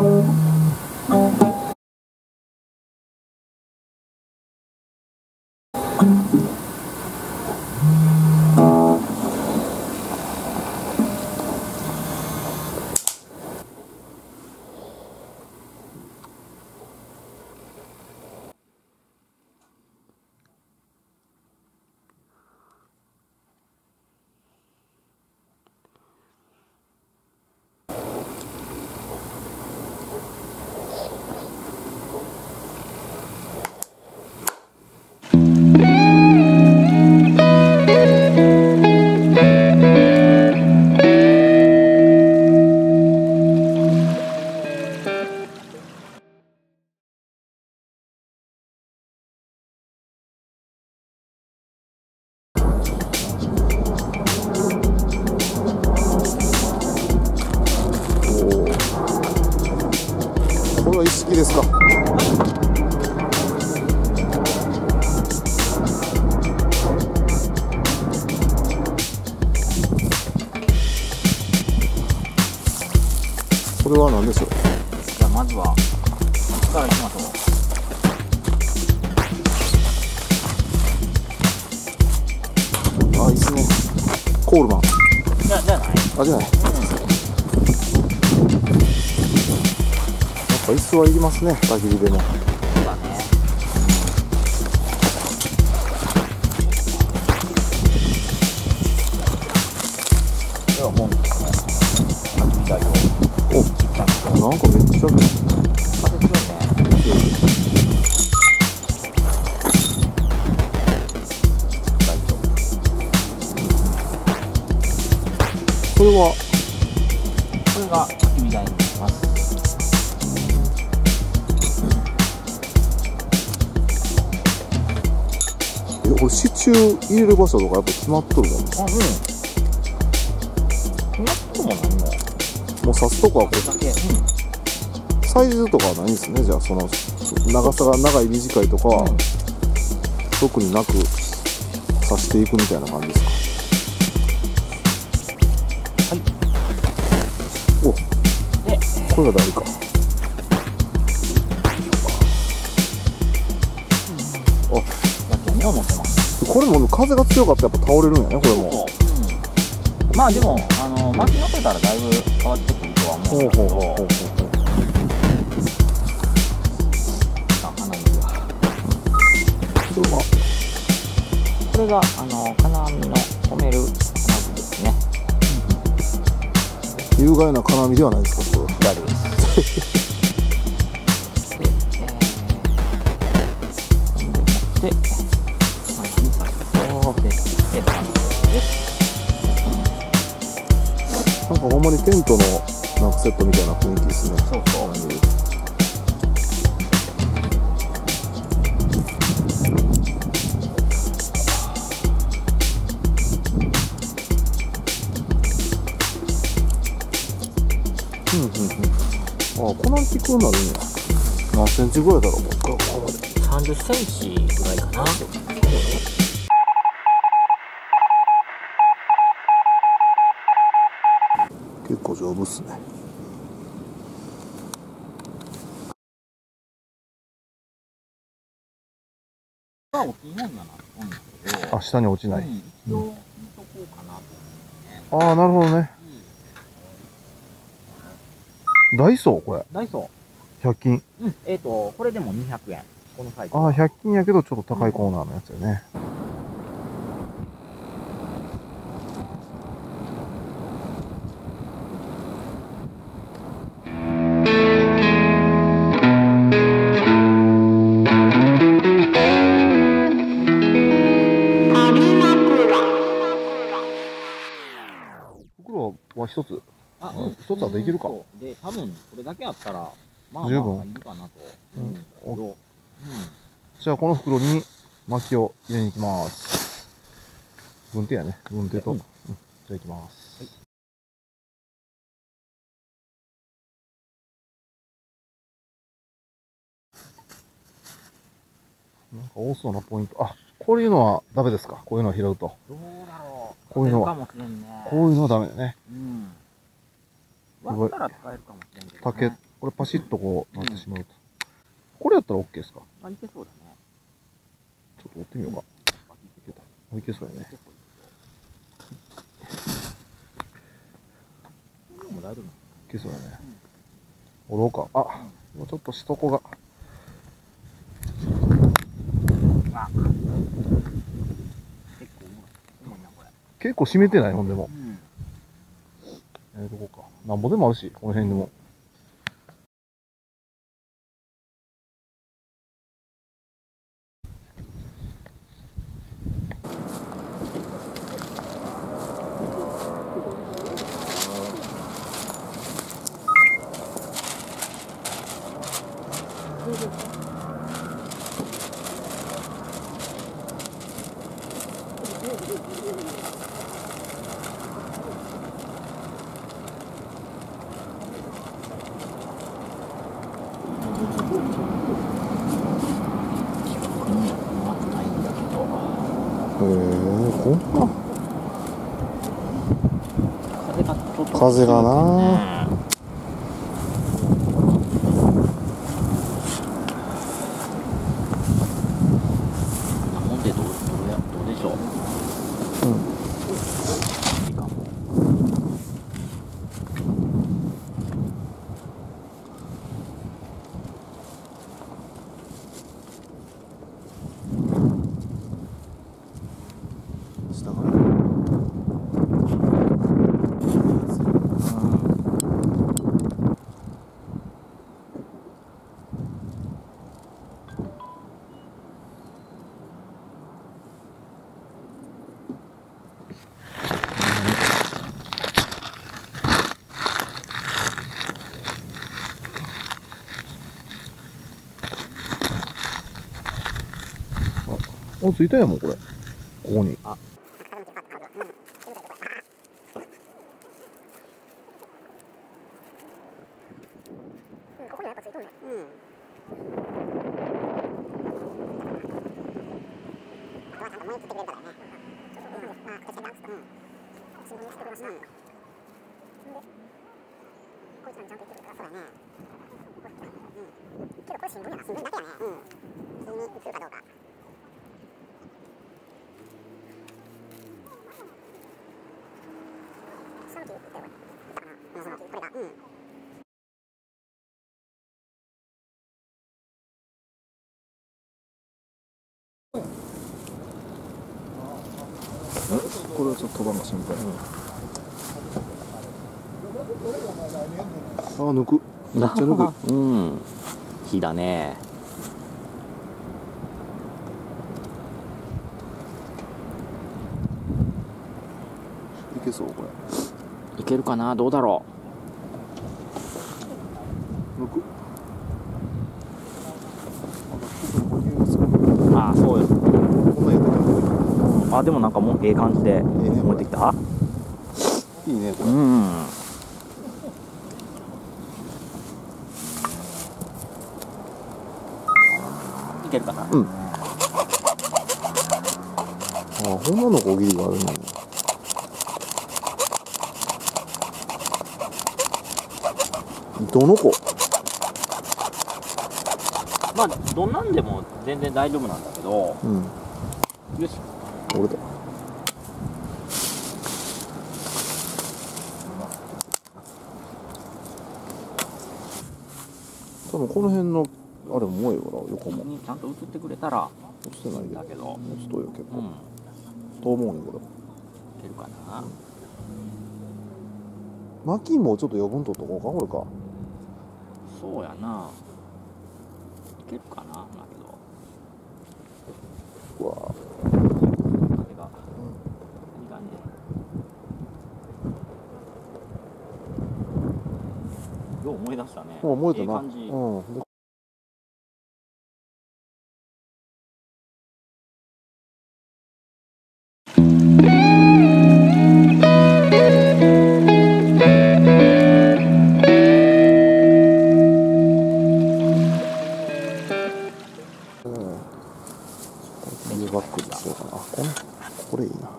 これは一式ですか。これは何でしょう。じゃあまずはこっからいきましょあ、いいですね。コールマン。じゃない。あ、じゃない。椅子はいりますね、焚き火でも。そうだね。ではもう焚き火台を切ったんなんかめっちゃ風強いね。これはこれが焚き火台になります。これ支柱入れる場所とかやっぱ決まっとるもんね。あ、うん。決まっとるもん何も。もう刺すとこはこだけ。うサイズとかはないんですね。じゃあその長さが長い短いとかは特になく刺していくみたいな感じですか。はい。お、で、これが大か。あ、焼き網を乗せます。これも風が強かったらやっぱ倒れるんやね、これも。そう。まあでも巻き乗せたらだいぶ変わってくるとは思うんだけど。これが金網の止める金網ですね。有害な金網ではないですか、これは。左です。で、なんかほんまにテントのなんかセットみたいな雰囲気ですね。そうそう。あ、この時こうなるんや。何センチぐらいだろう、ここまで。30センチぐらいかな。結構丈夫っすね。大きいもんだなと思うんだけど。あ、下に落ちない。一応見とこうかなと思ってね。ああ、なるほどね。ダイソーこれ。ダイソ100均。ー。これでも200円。このサイズ。ああ、100均やけどちょっと高いコーナーのやつよね。袋は一つ。一つはできるか。で、多分これだけあったら、まあ十分まあいいかなと思う。じゃあこの袋に薪を入れに行きます。軍手やね。軍手と。じゃあ行きます。はい、なんか多そうなポイント。あ、こういうのはダメですか？こういうのを拾うと。どうだろう。こういうのは。こういうのはダメだね。割ったら使えるかもしれんけどね。これパシッとこうなってしまうと。これやったら OK ですか？あ、いけそうだね。ちょっと折ってみようか。いけた。いけそうやね。もう大丈夫。いけそうやね。折ろうか。あ、もうちょっとしとこが。あ、結構重いなこれ。結構締めてないほんでも。うん。どこか。なんぼでもあるし、この辺でも。こんな風がな、ほんでどうでしょう。いいかも。下からあ、ついたやもんこれ。ここに。あ、ここにやっぱついとんね。あとはちゃんと燃え切ってくれるからね。まあ、確かにランクスと。新聞にしてくれました。で、こいつらにちゃんと言ってくるから、そうだね。けどこれ新聞やな、新聞だけやね。普通に映るかどうか。その木ってこれ。言ったかな。その木、これが。これはちょっと飛ばんが心配。あ、抜く。めっちゃ抜く。うん。火だね。いけそうこれ。いけるかな、どうだろ抜く。う。あ、そうよ。こんなんやったらあ、でもなんかもうええ感じで燃えてきた。いいねこれ。うん。いけるかな。うん。あ、こんなのこぎりがあるね。どの子？まあどんなんでも全然大丈夫なんだけど。うん。よし。俺だ。多分この辺のあれも重いよな、横も。にちゃんと映ってくれたら落ちてないで。だけど。落ちとるよ結構。うん。と思うよこれ。いけるかな。薪もちょっと余分とっとこうかこれか。そうやな。いけるかな、だけど。うわ風が。いい感じ。よう思い出したね。もう燃えたな。いい感じ。うん。バッグにしようかな。これいいな。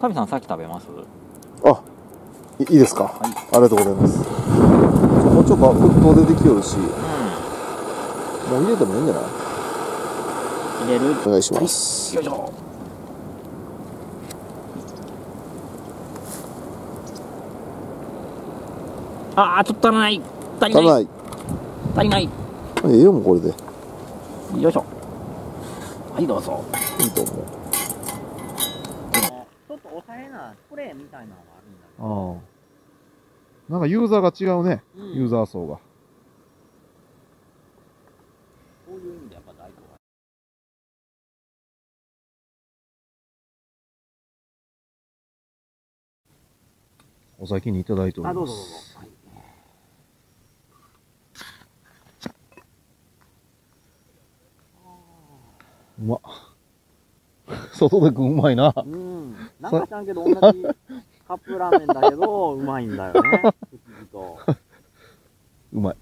タビさんさっき食べます？あ、いいですか、はい、ありがとうございます。もうちょっと沸騰出てきよるし、もう入れてもいいんじゃない？入れる？お願いします。よいしょ。ああ、ちょっと足りない。足りない。足りない。ええよ、もうこれで。よいしょ。はい、どうぞ。いいと思う。ちょっとおしゃれなスプレーみたいなのがあるんだけど。ああ。なんかユーザーが違うね、ユーザー層が。そういう意味でやっぱ大根は。お先にいただいております。どうぞどうぞ。はい、うまっ。外で食うまいな。なんか知らんけど同じカップラーメンだけどうまいんだよね。不思議と。うまい。